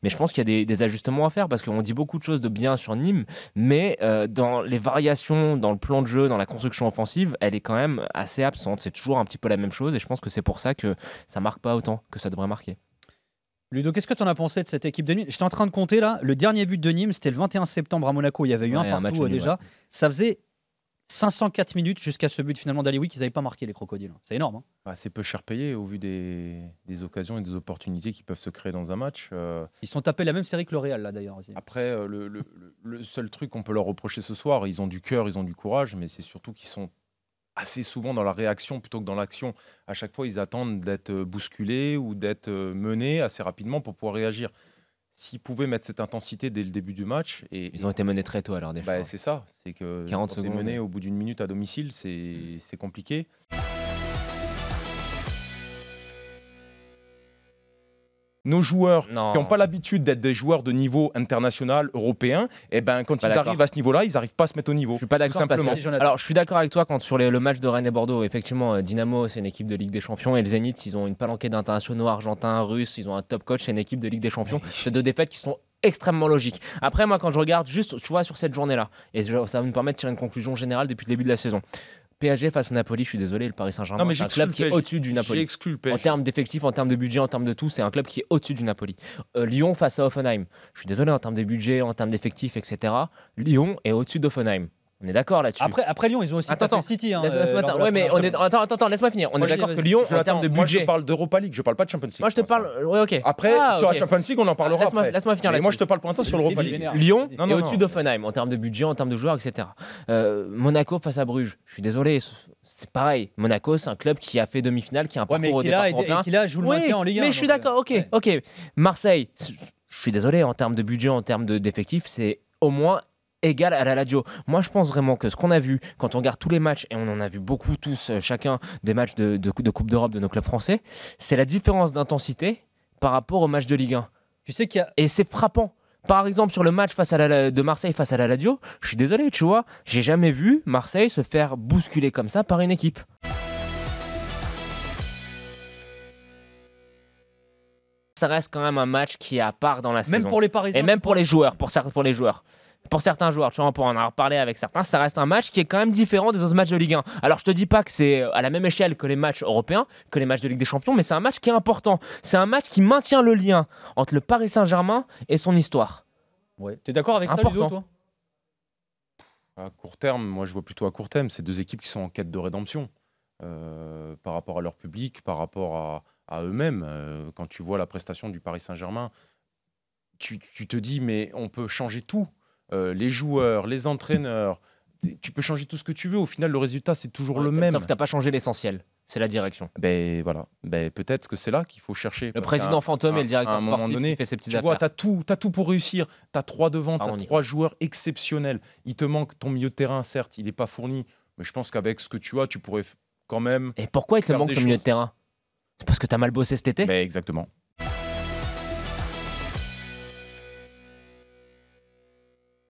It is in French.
Mais je pense qu'il y a des ajustements à faire parce qu'on dit beaucoup de choses de bien sur Nîmes, mais dans les variations, dans le plan de jeu, dans la construction offensive, elle est quand même assez absente. C'est toujours un petit peu la même chose et je pense que c'est pour ça que ça marque pas autant que ça devrait marquer. Ludo, qu'est-ce que tu en as pensé de cette équipe de Nîmes? J'étais en train de compter là, le dernier but de Nîmes, c'était le 21 septembre à Monaco. Il y avait eu un partout déjà. Ouais. Ça faisait 504 minutes jusqu'à ce but finalement d'Alioui qu'ils n'avaient pas marqué, les Crocodiles. C'est énorme. Hein. Bah, c'est peu cher payé au vu des occasions et des opportunités qui peuvent se créer dans un match. Ils sont tapés la même série que le Real là d'ailleurs. Après, le seul truc qu'on peut leur reprocher ce soir, ils ont du cœur, ils ont du courage, mais c'est surtout qu'ils sont assez souvent dans la réaction plutôt que dans l'action. À chaque fois, ils attendent d'être bousculés ou d'être menés assez rapidement pour pouvoir réagir. S'ils pouvaient mettre cette intensité dès le début du match... Ils ont été menés très tôt alors déjà. C'est ça, c'est que 40 quand secondes, t'es mené au bout d'une minute à domicile, c'est compliqué. Nos joueurs qui n'ont pas l'habitude d'être des joueurs de niveau international, européen, et ben, quand ils arrivent à ce niveau-là, ils n'arrivent pas à se mettre au niveau. Je suis pas d'accord. Alors, je suis d'accord avec toi quand sur le match de Rennes et Bordeaux, effectivement, Dynamo, c'est une équipe de Ligue des Champions et le Zénith, ils ont une palanquée d'internationaux argentins, russes, ils ont un top coach, c'est une équipe de Ligue des Champions. C'est deux défaites qui sont extrêmement logiques. Après, moi, quand je regarde juste, tu vois, sur cette journée-là, et ça va nous permettre de tirer une conclusion générale depuis le début de la saison. PSG face au Napoli, je suis désolé, le Paris Saint-Germain, c'est un club qui est au-dessus du Napoli. En termes d'effectifs, en termes de budget, en termes de tout, c'est un club qui est au-dessus du Napoli. Lyon face à Hoffenheim, je suis désolé, en termes de budget, en termes d'effectifs, etc. Lyon est au-dessus d'Hoffenheim. On est d'accord là-dessus. Après Lyon, ils ont aussi tapé City. Hein, ouais, mais attends, laisse-moi finir. On est d'accord que Lyon, en termes de budget. Moi, je parle d'Europa League, je parle pas de Champions League. Moi, je te parle. Ouais, ok. Après, sur la Champions League, on en parlera. Laisse-moi finir. Mais moi, je te parle pour l'instant sur l'Europa League. Lyon est au-dessus d'Hoffenheim en termes de budget, en termes de joueurs, etc. Monaco face à Bruges. Je suis désolé. C'est pareil. Monaco, c'est un club qui a fait demi-finale, qui a un parcours au départ européen. Et qui là joue le maintien en Ligue 1. Mais je suis d'accord. Ok. Marseille. Je suis désolé. En termes de budget, en termes d'effectifs, c'est au moins égal à la Lazio. Moi, je pense vraiment que ce qu'on a vu, quand on regarde tous les matchs, et on en a vu beaucoup tous, chacun des matchs de Coupe d'Europe de nos clubs français, c'est la différence d'intensité par rapport au match de Ligue 1. Tu sais qu'il y a... Et c'est frappant. Par exemple, sur le match de Marseille face à la Lazio, je suis désolé, tu vois, j'ai jamais vu Marseille se faire bousculer comme ça par une équipe. Ça reste quand même un match qui est à part dans la saison. Même pour les Parisiens. Et même pour les joueurs, pour les joueurs. Pour certains joueurs, tu vois, pour en avoir parlé avec certains, ça reste un match qui est quand même différent des autres matchs de Ligue 1. Alors, je te dis pas que c'est à la même échelle que les matchs européens, que les matchs de Ligue des Champions, mais c'est un match qui est important. C'est un match qui maintient le lien entre le Paris Saint-Germain et son histoire. Ouais. T'es d'accord avec ça, Ludo, toi? À court terme, moi je vois plutôt à court terme, c'est deux équipes qui sont en quête de rédemption par rapport à leur public, par rapport à eux-mêmes. Quand tu vois la prestation du Paris Saint-Germain, tu te dis mais on peut changer tout. Les joueurs, les entraîneurs, tu peux changer tout ce que tu veux. Au final, le résultat, c'est toujours le même. Sauf que tu n'as pas changé l'essentiel, c'est la direction. Ben voilà, peut-être que c'est là qu'il faut chercher. Le président fantôme et le directeur sportif qui fait ses petites affaires. Tu vois, tu as tout pour réussir. Tu as 3 devant, tu as 3 joueurs exceptionnels. Il te manque ton milieu de terrain, certes, il n'est pas fourni. Mais je pense qu'avec ce que tu as, tu pourrais quand même... Et pourquoi il te manque ton milieu de terrain? C'est parce que tu as mal bossé cet été? Exactement.